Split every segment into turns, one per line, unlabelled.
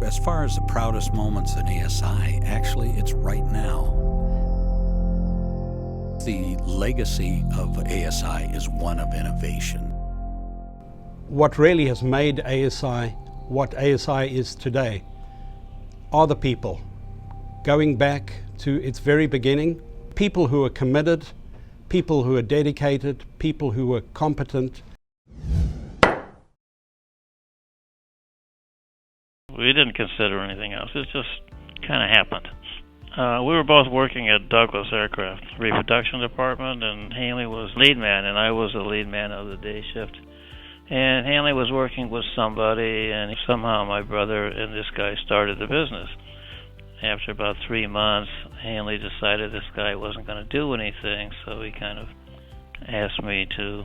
as far as the proudest moments in ASI, actually, it's right now. The legacy of ASI is one of innovation.
What really has made ASI what ASI is today are the people. Going back to its very beginning, people who are committed, people who are dedicated, people who are competent.
We didn't consider anything else. It just kind of happened. We were both working at Douglas Aircraft Reproduction Department, and Hanley was lead man, and I was the lead man of the day shift. And Hanley was working with somebody, and somehow my brother and this guy started the business. After about 3 months, Hanley decided this guy wasn't going to do anything, so he kind of asked me to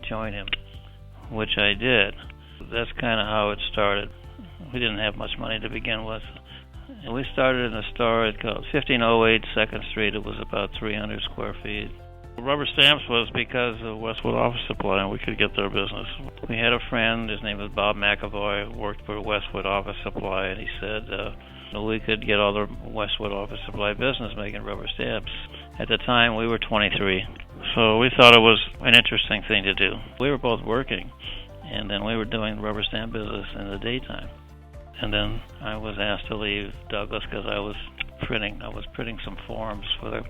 join him, which I did. That's kind of how it started. We didn't have much money to begin with. And we started in a store called 1508 2nd Street. It was about 300 square feet. Rubber stamps was because of Westwood Office Supply, and we could get their business. We had a friend, his name was Bob McAvoy, worked for Westwood Office Supply, and he said we could get all the Westwood Office Supply business making rubber stamps. At the time, we were 23, so we thought it was an interesting thing to do. We were both working, and then we were doing rubber stamp business in the daytime. And then I was asked to leave Douglas because I was printing some forms for the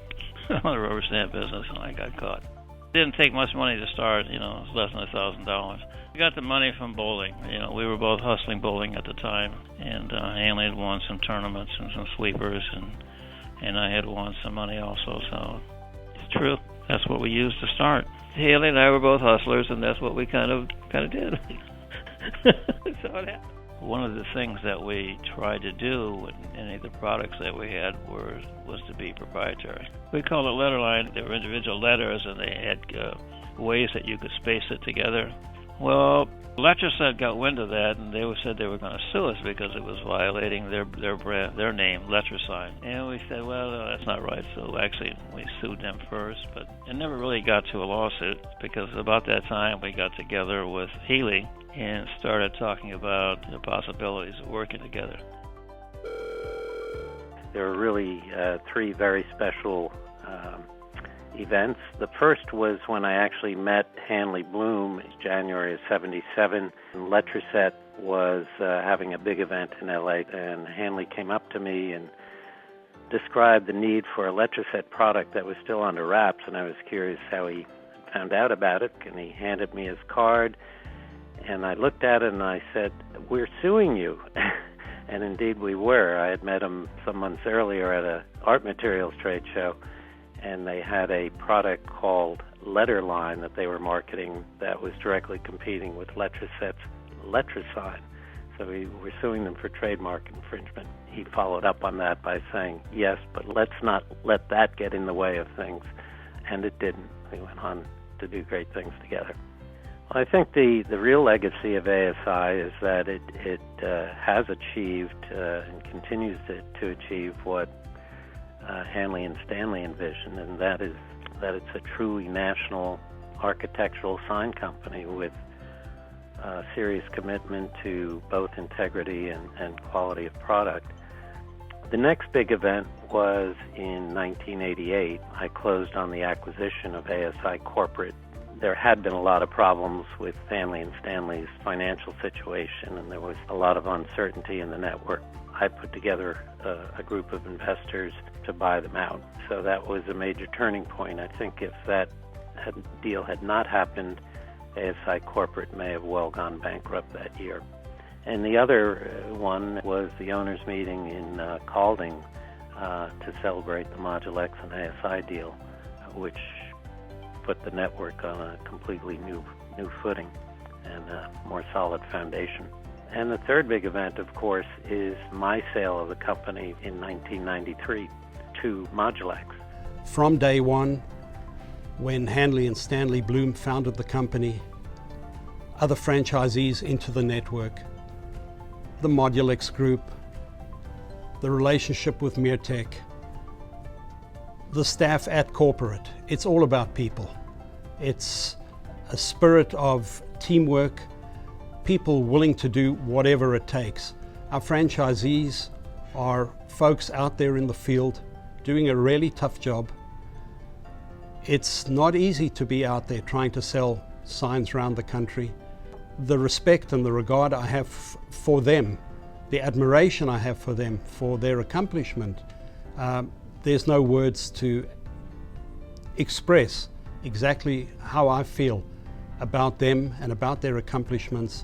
rubber stamp business, and I got caught. It didn't take much money to start, it was less than $1,000. We got the money from bowling. We were both hustling bowling at the time, and Hanley had won some tournaments and some sweepers, and I had won some money also, so it's true. That's what we used to start. Hanley and I were both hustlers, and that's what we kind of did. So it happened. One of the things that we tried to do with any of the products that we had was to be proprietary. We called it letterline. They were individual letters, and they had ways that you could space it together. Well, Letraset got wind of that, and they said they were going to sue us because it was violating their brand, their name, Letrasign. And we said, well, no, that's not right. So actually, we sued them first, but it never really got to a lawsuit because about that time we got together with Healy and started talking about the possibilities of working together.
There were really three very special events. The first was when I actually met Hanley Bloom in January of '77. Letraset was having a big event in LA, and Hanley came up to me and described the need for a Letraset product that was still under wraps, and I was curious how he found out about it, and he handed me his card. And I looked at it and I said, "We're suing you." And indeed we were. I had met him some months earlier at an art materials trade show, and they had a product called Letterline that they were marketing that was directly competing with Letraset's Letrasign. So we were suing them for trademark infringement. He followed up on that by saying, yes, but let's not let that get in the way of things. And it didn't. We went on to do great things together. I think the real legacy of ASI is that it has achieved and continues to achieve what Hanley and Stanley envisioned, and that is that it's a truly national architectural sign company with a serious commitment to both integrity and quality of product. The next big event was in 1988. I closed on the acquisition of ASI Corporate. There had been a lot of problems with Hanley and Stanley's financial situation, and there was a lot of uncertainty in the network. I put together a group of investors to buy them out. So that was a major turning point. I think if that deal had not happened, ASI Corporate may have well gone bankrupt that year. And the other one was the owners' meeting in Calding to celebrate the Modulex and ASI deal, which put the network on a completely new footing and a more solid foundation. And the third big event, of course, is my sale of the company in 1993 to Modulex.
From day one, when Hanley and Stanley Bloom founded the company, other franchisees into the network, the Modulex Group, the relationship with Meartech, the staff at corporate. It's all about people. It's a spirit of teamwork, people willing to do whatever it takes. Our franchisees are folks out there in the field doing a really tough job. It's not easy to be out there trying to sell signs around the country. The respect and the regard I have for them, the admiration I have for them, for their accomplishment, there's no words to express exactly how I feel about them and about their accomplishments.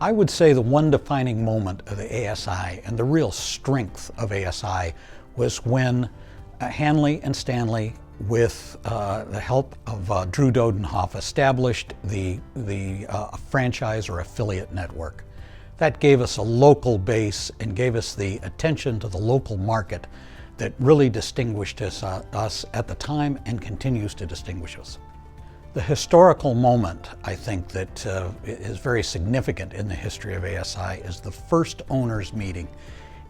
I would say the one defining moment of the ASI and the real strength of ASI was when Hanley and Stanley, with the help of Drew Dodenhoff, established the franchise or affiliate network. That gave us a local base and gave us the attention to the local market that really distinguished us at the time and continues to distinguish us. The historical moment, I think, that is very significant in the history of ASI is the first owners meeting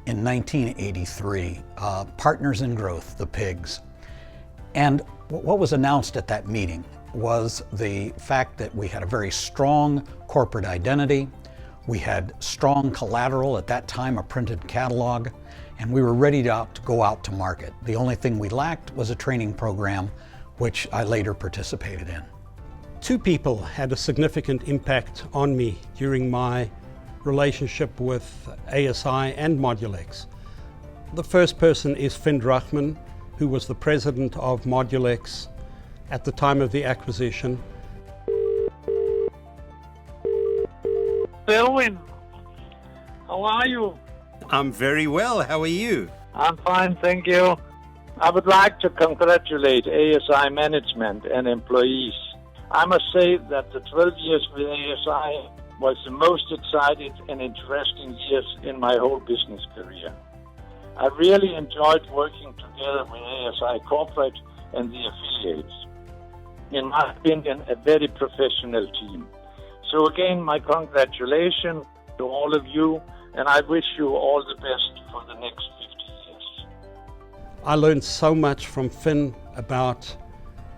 in 1983, Partners in Growth, the Pigs. And what was announced at that meeting was the fact that we had a very strong corporate identity, we had strong collateral, at that time a printed catalog, and we were ready to go out to market. The only thing we lacked was a training program, which I later participated in.
Two people had a significant impact on me during my relationship with ASI and Modulex. The first person is Finn Drachman, who was the president of Modulex at the time of the acquisition.
Selwyn, how are you?
I'm very well. How are you?
I'm fine, thank you. I would like to congratulate ASI management and employees. I must say that the 12 years with ASI was the most exciting and interesting years in my whole business career. I really enjoyed working together with ASI Corporate and the affiliates. In my opinion, a very professional team. So again, my congratulations to all of you, and I wish you all the best for the next 50 years.
I learned so much from Finn about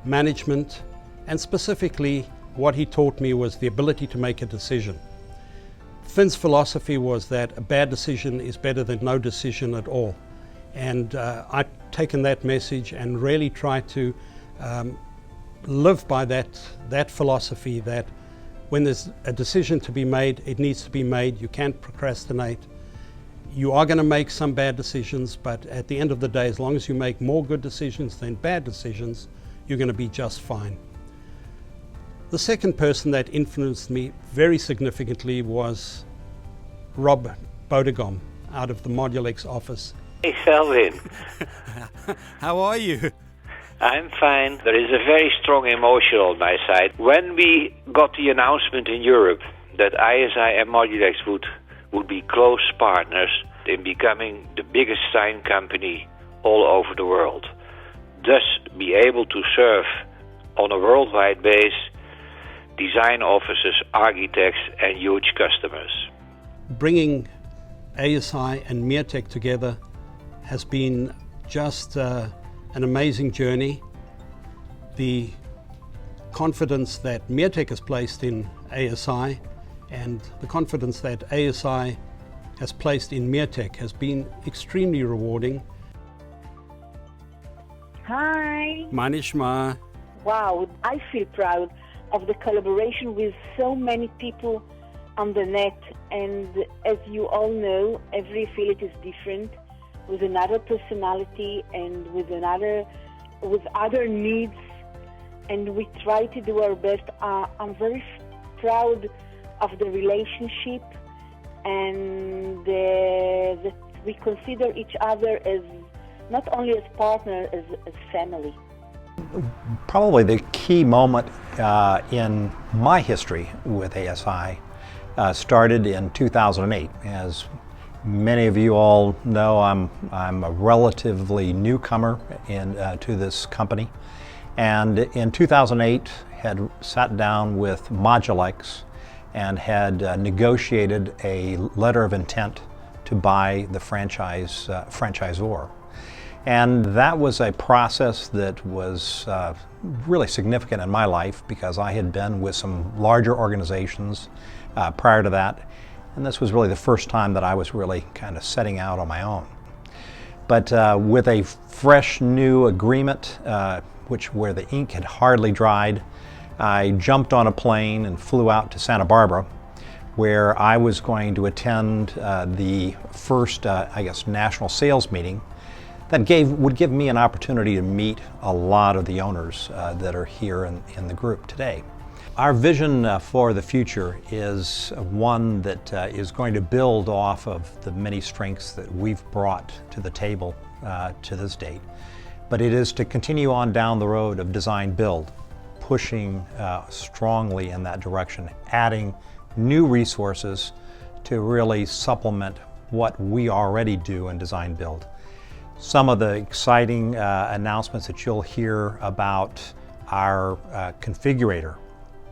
management, and specifically what he taught me was the ability to make a decision. Finn's philosophy was that a bad decision is better than no decision at all. And I've taken that message and really tried to live by that philosophy, that when there's a decision to be made, it needs to be made. You can't procrastinate. You are going to make some bad decisions, but at the end of the day, as long as you make more good decisions than bad decisions, you're going to be just fine. The second person that influenced me very significantly was Rob Bodegom out of the Modulex office.
Hey Selwyn,
How are you?
I'm fine. There is a very strong emotion on my side. When we got the announcement in Europe that ASI and Modulex would be close partners in becoming the biggest sign company all over the world, thus be able to serve on a worldwide base design offices, architects, and huge customers.
Bringing ASI and Mirtec together has been just an amazing journey. The confidence that Mirtec has placed in ASI and the confidence that ASI has placed in Mirtec has been extremely rewarding.
Hi.
Manishma.
Wow, I feel proud of the collaboration with so many people on the net, and as you all know, every affiliate is different, with another personality and with other needs, and we try to do our best. I'm very proud of the relationship, and that we consider each other as not only as partners, as family.
Probably the key moment in my history with ASI started in 2008. As many of you all know, I'm a relatively newcomer to this company, and in 2008 had sat down with Modulex and had negotiated a letter of intent to buy the franchisor. And that was a process that was really significant in my life because I had been with some larger organizations prior to that. And this was really the first time that I was really kind of setting out on my own. But with a fresh new agreement, where the ink had hardly dried, I jumped on a plane and flew out to Santa Barbara, where I was going to attend the first, national sales meeting that would give me an opportunity to meet a lot of the owners that are here in the group today. Our vision for the future is one that is going to build off of the many strengths that we've brought to the table to this date. But it is to continue on down the road of design build, pushing strongly in that direction, adding new resources to really supplement what we already do in design build. Some of the exciting announcements that you'll hear about our configurator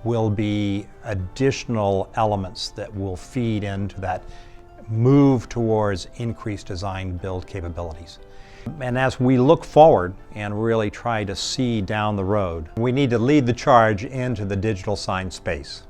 will be additional elements that will feed into that move towards increased design build capabilities. And as we look forward and really try to see down the road, we need to lead the charge into the digital sign space.